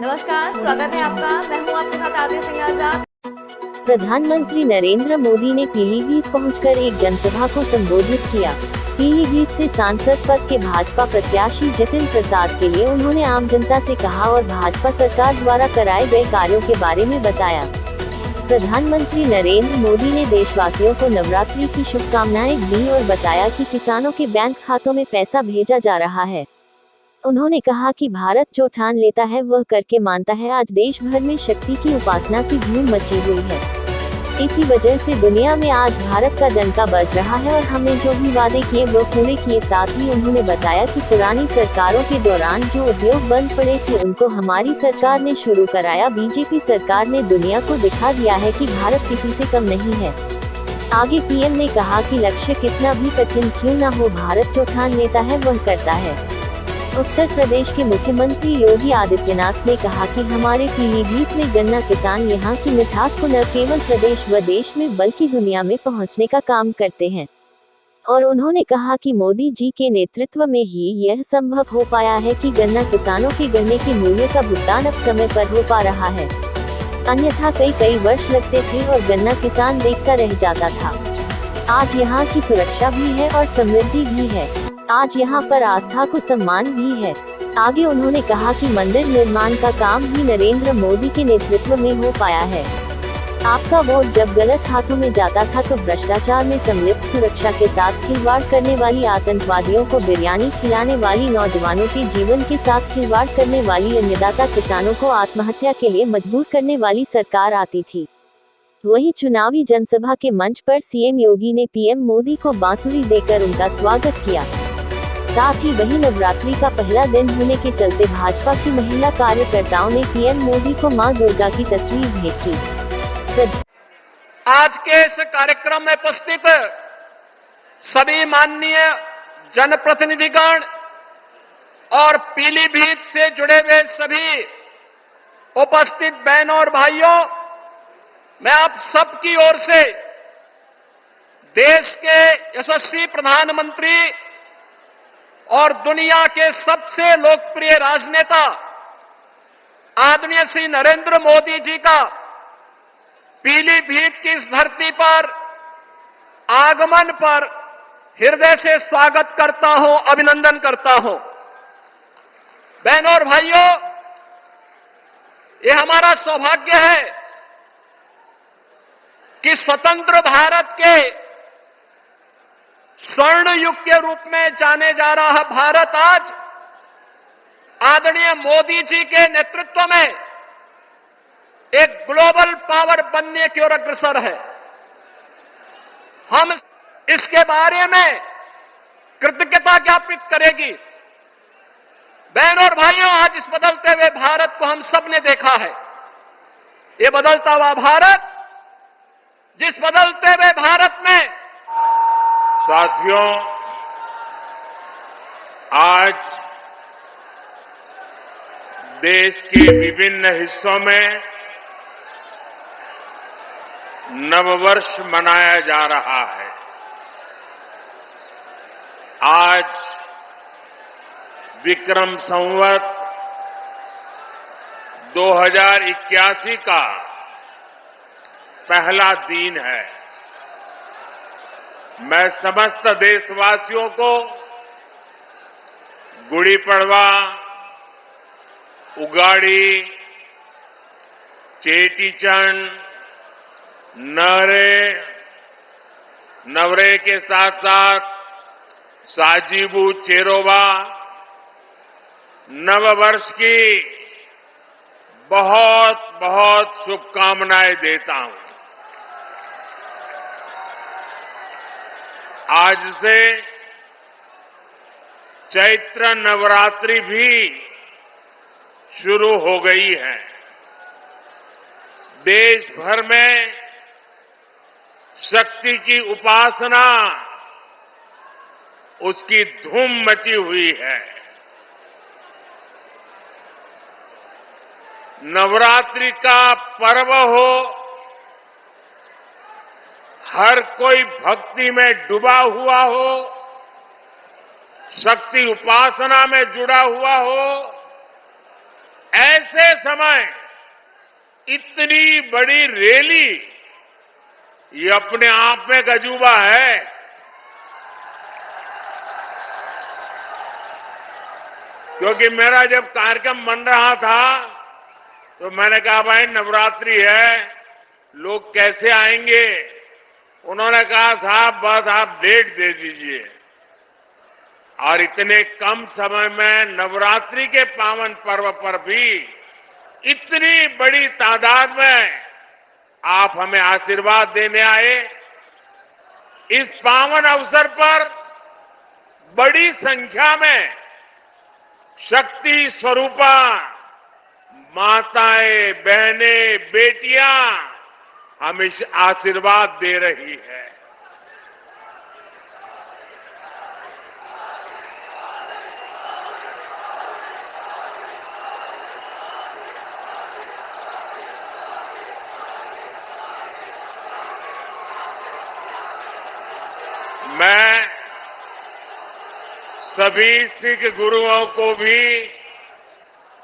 नमस्कार, स्वागत है आपका। मैं हूं आपके साथ आरती सिंह आजाद। प्रधानमंत्री नरेंद्र मोदी ने पीलीभीत पहुंचकर एक जनसभा को संबोधित किया। पीलीभीत से सांसद पद के भाजपा प्रत्याशी जतिन प्रसाद के लिए उन्होंने आम जनता से कहा और भाजपा सरकार द्वारा कराए गए कार्यों के बारे में बताया। प्रधानमंत्री नरेंद्र मोदी ने देशवासियों को नवरात्रि की शुभकामनाएं दी और बताया कि किसानों के बैंक खातों में पैसा भेजा जा रहा है। उन्होंने कहा कि भारत जो ठान लेता है वह करके मानता है। आज देश भर में शक्ति की उपासना की धूम मची हुई है। इसी वजह से दुनिया में आज भारत का डंका बज रहा है और हमने जो भी वादे किए वो पूरे किए। साथ ही उन्होंने बताया कि पुरानी सरकारों के दौरान जो उद्योग बंद पड़े थे उनको हमारी सरकार ने शुरू कराया। बीजेपी सरकार ने दुनिया को दिखा दिया है कि भारत किसी से कम नहीं है। आगे पीएम ने कहा कि लक्ष्य कितना भी कठिन क्यों न हो, भारत जो ठान लेता है वह करता है। उत्तर प्रदेश के मुख्यमंत्री योगी आदित्यनाथ ने कहा कि हमारे पीलीभीत में गन्ना किसान यहाँ की मिठास को न केवल प्रदेश व देश में बल्कि दुनिया में पहुँचने का काम करते हैं। और उन्होंने कहा कि मोदी जी के नेतृत्व में ही यह संभव हो पाया है कि गन्ना किसानों के गन्ने के मूल्य का भुगतान अब समय पर हो पा रहा है। अन्यथा कई वर्ष लगते थे और गन्ना किसान देखता रह जाता था। आज यहाँ की सुरक्षा भी है और समृद्धि भी है। आज यहाँ पर आस्था को सम्मान भी है। आगे उन्होंने कहा कि मंदिर निर्माण का काम भी नरेंद्र मोदी के नेतृत्व में हो पाया है। आपका वोट जब गलत हाथों में जाता था तो भ्रष्टाचार में सम्मिलित, सुरक्षा के साथ खिलवाड़ करने वाली आतंकवादियों को बिरयानी खिलाने वाली, नौजवानों के जीवन के साथ खिलवाड़ करने वाली, अन्नदाता किसानों को आत्महत्या के लिए मजबूर करने वाली सरकार आती थी। वहीं चुनावी जनसभा के मंच पर सीएम योगी ने पीएम मोदी को बांसुरी देकर उनका स्वागत किया। साथ ही वही नवरात्रि का पहला दिन होने के चलते भाजपा की महिला कार्यकर्ताओं ने पीएम मोदी को मां दुर्गा की तस्वीर भेंट की। आज के इस कार्यक्रम में उपस्थित सभी माननीय जनप्रतिनिधिगण और पीलीभीत से जुड़े हुए सभी उपस्थित बहनों और भाइयों, मैं आप सबकी ओर से देश के यशस्वी प्रधानमंत्री और दुनिया के सबसे लोकप्रिय राजनेता आदरणीय श्री नरेंद्र मोदी जी का पीलीभीत की इस धरती पर आगमन पर हृदय से स्वागत करता हूं, अभिनंदन करता हूं। बहनों और भाइयों, ये हमारा सौभाग्य है कि स्वतंत्र भारत के स्वर्ण युग के रूप में जाने जा रहा भारत आज आदरणीय मोदी जी के नेतृत्व में एक ग्लोबल पावर बनने की ओर अग्रसर है। हम इसके बारे में कृतज्ञता ज्ञापित करेगी। बहनों और भाइयों, आज इस बदलते हुए भारत को हम सब ने देखा है। ये बदलता हुआ भारत, जिस बदलते हुए भारत में साथियों, आज देश के विभिन्न हिस्सों में नववर्ष मनाया जा रहा है। आज विक्रम संवत 2081 का पहला दिन है। मैं समस्त देशवासियों को गुड़ी पड़वा, उगाड़ी, चेटीचंड, नवरे के साथ साथ साजीबू चेरोबा नववर्ष की बहुत बहुत शुभकामनाएं देता हूं। आज से चैत्र नवरात्रि भी शुरू हो गई है। देश भर में शक्ति की उपासना, उसकी धूम मची हुई है। नवरात्रि का पर्व हो, हर कोई भक्ति में डूबा हुआ हो, शक्ति उपासना में जुड़ा हुआ हो, ऐसे समय इतनी बड़ी रैली, ये अपने आप में एक अजूबा है। क्योंकि मेरा जब कार्यक्रम बन रहा था तो मैंने कहा भाई नवरात्रि है, लोग कैसे आएंगे। उन्होंने कहा साहब बस आप डेट दे दीजिए। और इतने कम समय में नवरात्रि के पावन पर्व पर भी इतनी बड़ी तादाद में आप हमें आशीर्वाद देने आए। इस पावन अवसर पर बड़ी संख्या में शक्ति स्वरूपा माताएं, बहनें, बेटियां हमें आशीर्वाद दे रही है। मैं सभी सिख गुरुओं को भी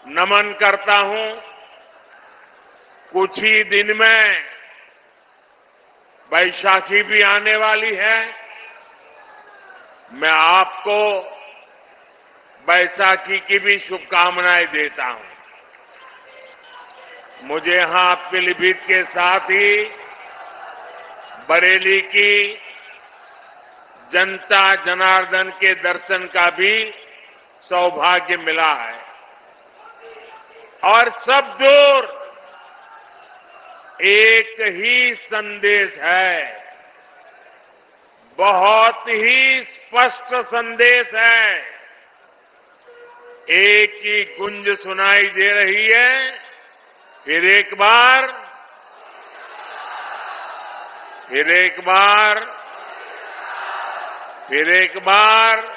नमन करता हूं। कुछ ही दिन में बैसाखी भी आने वाली है। मैं आपको बैसाखी की भी शुभकामनाएं देता हूं। मुझे यहां पीलीभीत के साथ ही बरेली की जनता जनार्दन के दर्शन का भी सौभाग्य मिला है। और सब दूर एक ही संदेश है, बहुत ही स्पष्ट संदेश है। एक ही गुंज सुनाई दे रही है, फिर एक बार, फिर एक बार, फिर एक बार